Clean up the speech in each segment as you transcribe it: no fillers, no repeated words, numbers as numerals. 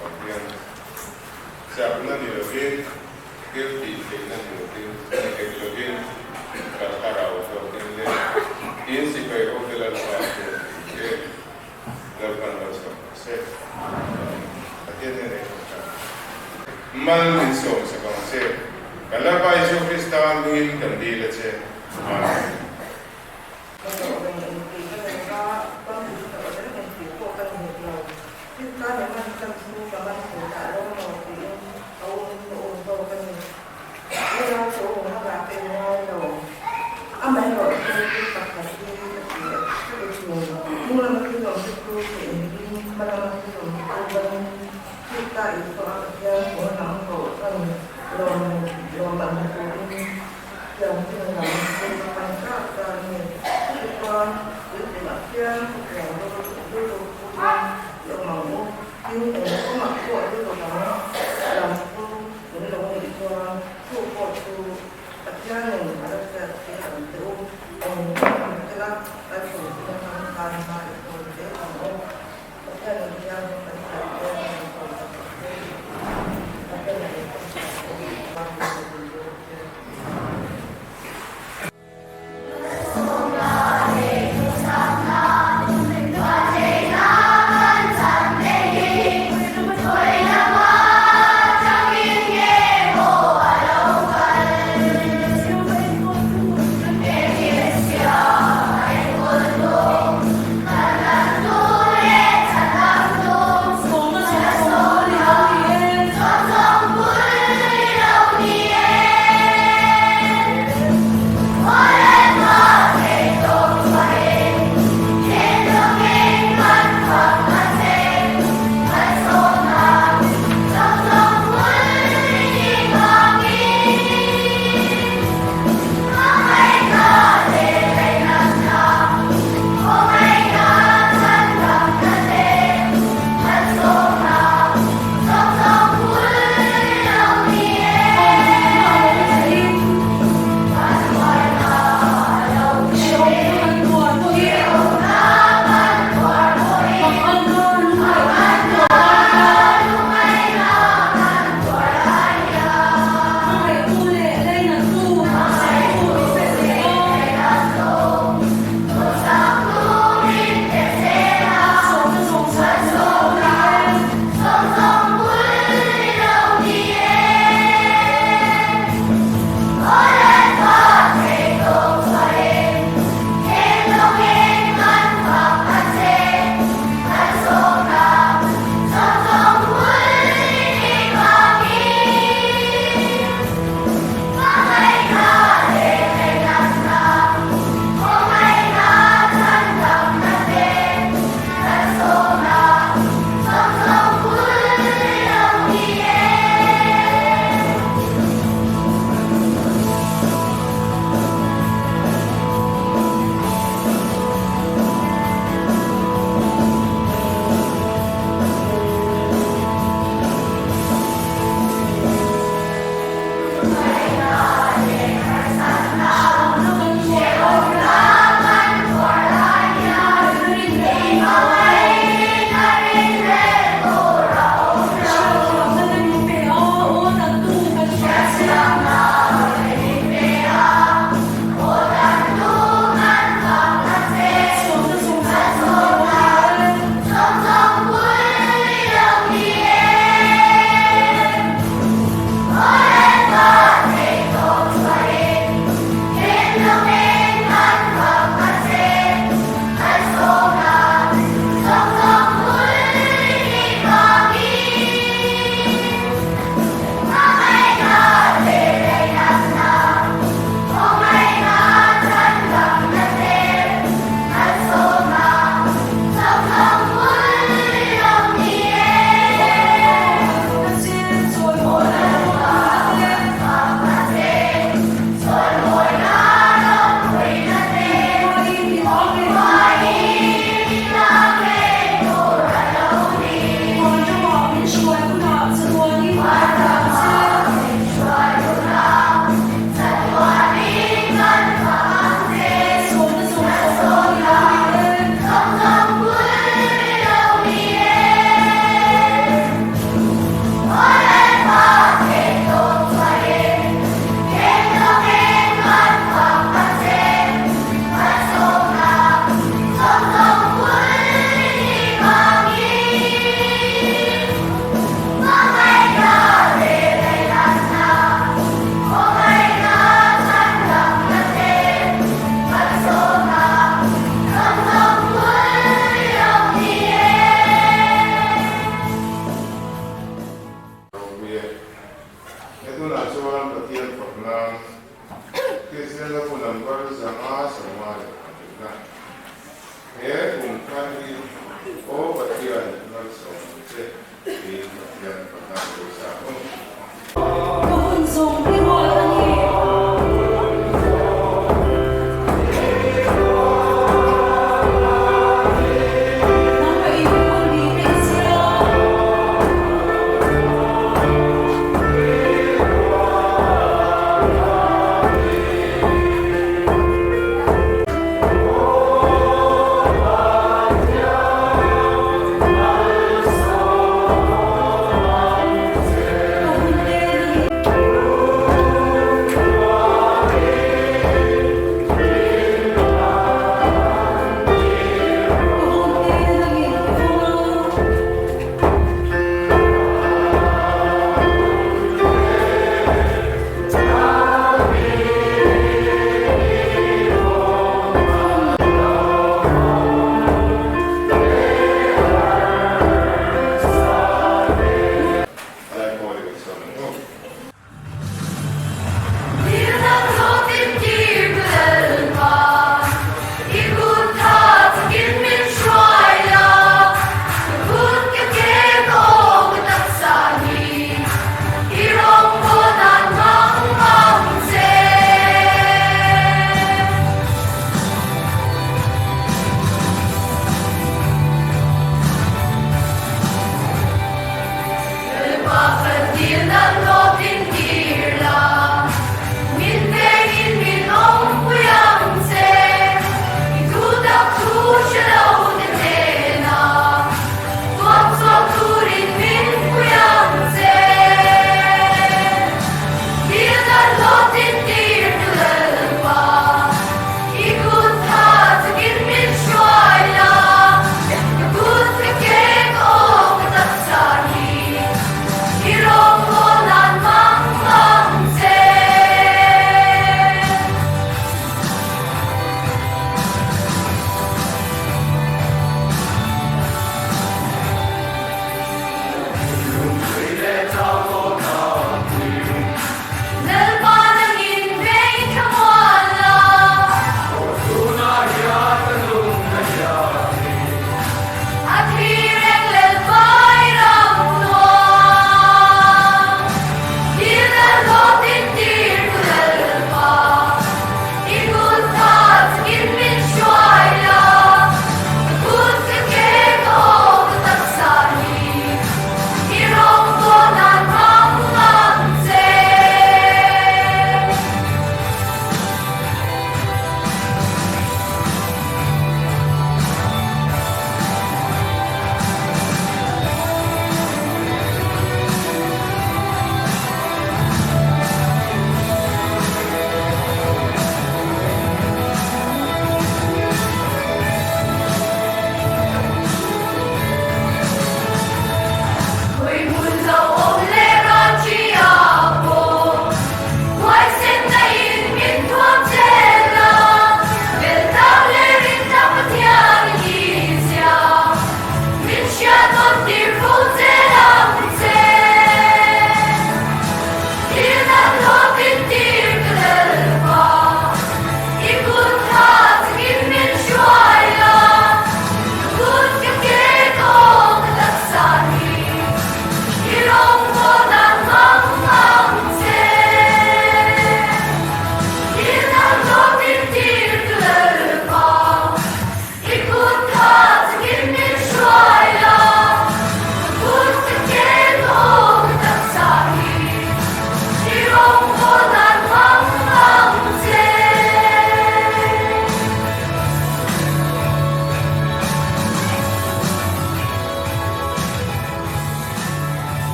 pagyan sa na nilogin guilty na nilogin nilogin karkaraw so tinle in si kayo kilala pa ke lalpan basta se atin ne man minso sa kongse kala pa iso Kristan ngin kandila che Amen.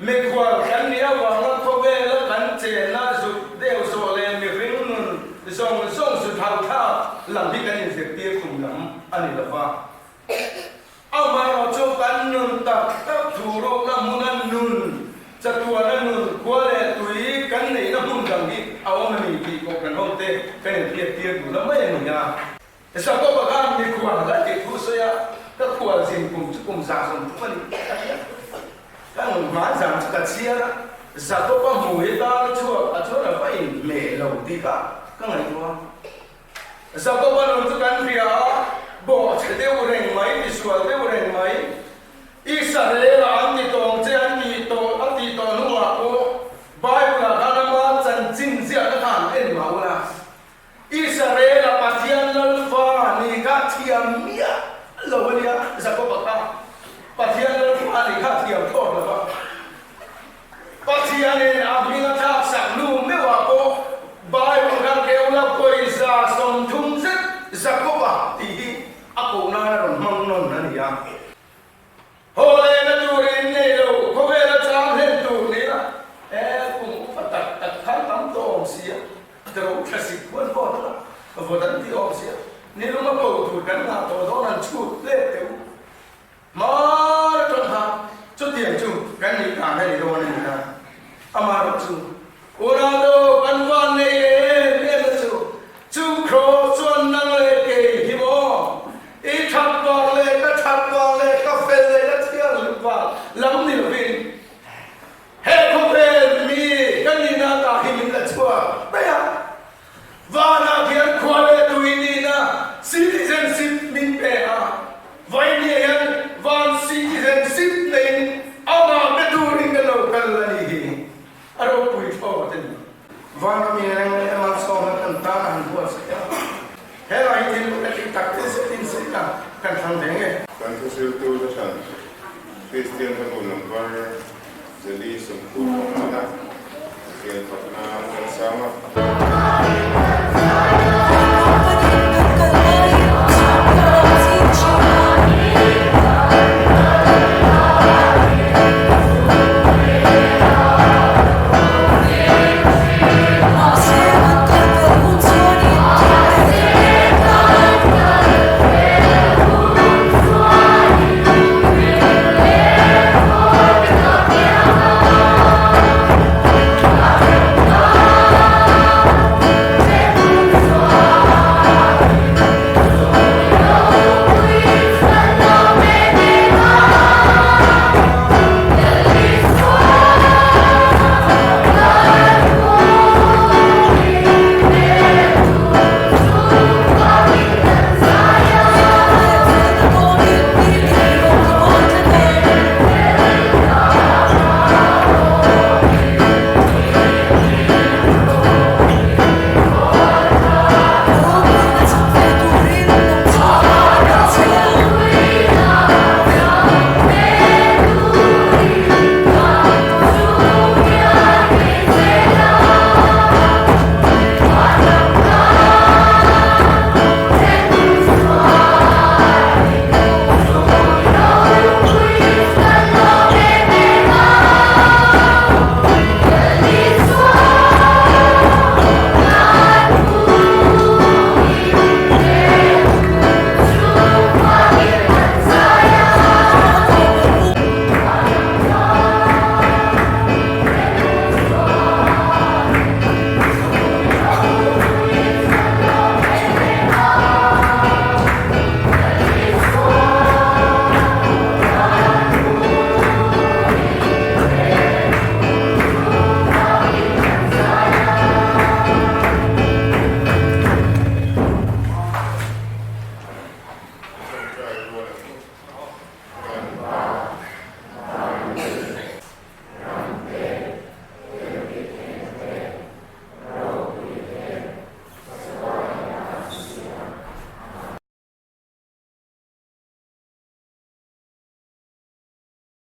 มีความกันเนี้ยหวังว่าเขาเวแล้วกันเจนล่าสุดเดี่ยวโซเลมีฟิงนุนส่งสุดท้ายข้าหลังที่กันยินเสียงเตี้ยขุ่มหนำอันนี้ละฟ้าเอามาเราโจกันนุนตักตักถูโรกน้ำมุนันนุนจะตัวนั้นนุนกว่าเลยตุยกันในน้ำมุนกังที่เอามันมีที่กกันห้องเต้กันเตี้ยอยู่แล้วไม่เหมือนกันแต่สักก็บอกว่ามีความละเอียดผู้เสียก็ควรสิ่งกลุ่มสะสมทุกวันก็หนุ่มหมาจังจะเชียร์สักก็หมู่ที่ตาชั่วเราไปเมลเราดีก็ไงตัวสักก็วันนั้นทุกการเรียบอกจะได้อุเรงไหมดิสวลได้อุเรงไหมอีสัตว์เลี้ยงอันที่ตรงเจ้าอันที่ตรงนู้นโอ้บายบุราณมาจันจินเสียนักขันเอ็นมาอุลาอิสราเอลปัจจัยนัลฟานิกาที่อามียเราเรียกสักก็ปะปัจจัยนัลฟานิกาที่อาทอดละปะปัจจัยนี้อาบินาทักสักลูไม่ว่าโอบายบุราณเกลาโกอิซาสมทุมเซสักก็ปะที่อากูนาร์มันนนนั่นยาโฮเลนัตูรินเนโลโคเวลจามเห็นตูนี่ละกูตัดขั้นตั้งโตเสียแต่เราแค่สิบวันพอแล้วพอดันที่ออกเสียนี่เรามาพูดถูกกันนะตัวเรานั้นชุดเล็กเดียวมาจนหาจุดเดียวจุดกันนี่การให้เราเนี่ยนะอามาเราจุดโอราโดกันวันนี้เรียนจุดโครส่วนนั่งเล็กฮิโมอีทับบอลเล็กก็ทับบอลเล็กก็เฟลเล็กก็เที่ยวหรือเปล่าล้ำนี่ฟินเฮ้พวกเฟลมีกันนี่น่าตาหิมินละชัวไม่อะวานาเกียร์ควาเลตุอินีน่า citizenship มินเปอะไว้เนี่ยยังวัน citizenship เนี่ยเอามาเป็นดูริงกันเรากันละนี่อารมณ์ปุยพ่อเต็มวันมีอะไรมาสอนกันตาอันบัวเสียเฮ้เราอินดูกันที่ตักเตสตินสิกันทำได้ไง Tanto certo da Christian Hagunambar, Zali Sumpu Pamana, Kian Patna Sama.